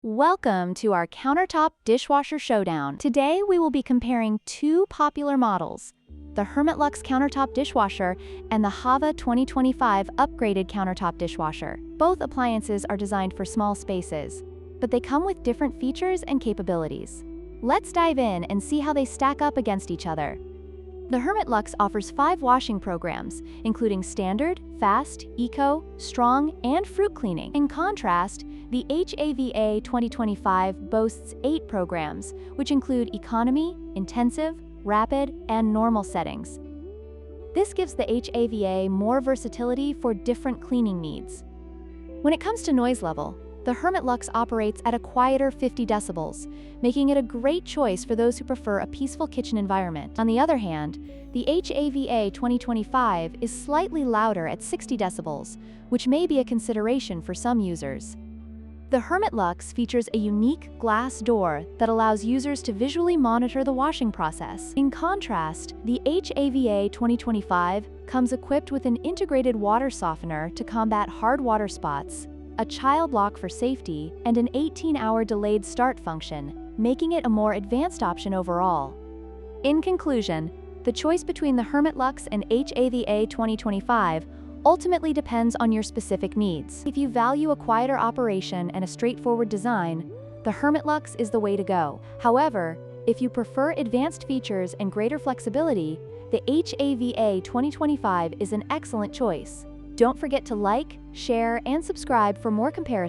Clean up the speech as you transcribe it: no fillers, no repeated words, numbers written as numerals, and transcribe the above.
Welcome to our Countertop Dishwasher Showdown. Today we will be comparing two popular models, the Hermitlux Countertop Dishwasher and the HAVA 2025 Upgraded Countertop Dishwasher. Both appliances are designed for small spaces, but they come with different features and capabilities. Let's dive in and see how they stack up against each other. The Hermitlux offers 5 washing programs, including Standard, Fast, Eco, Strong, and Fruit Cleaning. In contrast, the HAVA 2025 boasts 8 programs, which include Economy, Intensive, Rapid, and Normal settings. This gives the HAVA more versatility for different cleaning needs. When it comes to noise level, the Hermitlux operates at a quieter 50 decibels, making it a great choice for those who prefer a peaceful kitchen environment. On the other hand, the HAVA 2025 is slightly louder at 60 decibels, which may be a consideration for some users. The Hermitlux features a unique glass door that allows users to visually monitor the washing process. In contrast, the HAVA 2025 comes equipped with an integrated water softener to combat hard water spots, a child lock for safety, and an 18-hour delayed start function, making it a more advanced option overall. In conclusion, the choice between the Hermitlux and HAVA 2025 ultimately depends on your specific needs. If you value a quieter operation and a straightforward design, the Hermitlux is the way to go. However, if you prefer advanced features and greater flexibility, the HAVA 2025 is an excellent choice. Don't forget to like, share, and subscribe for more comparisons.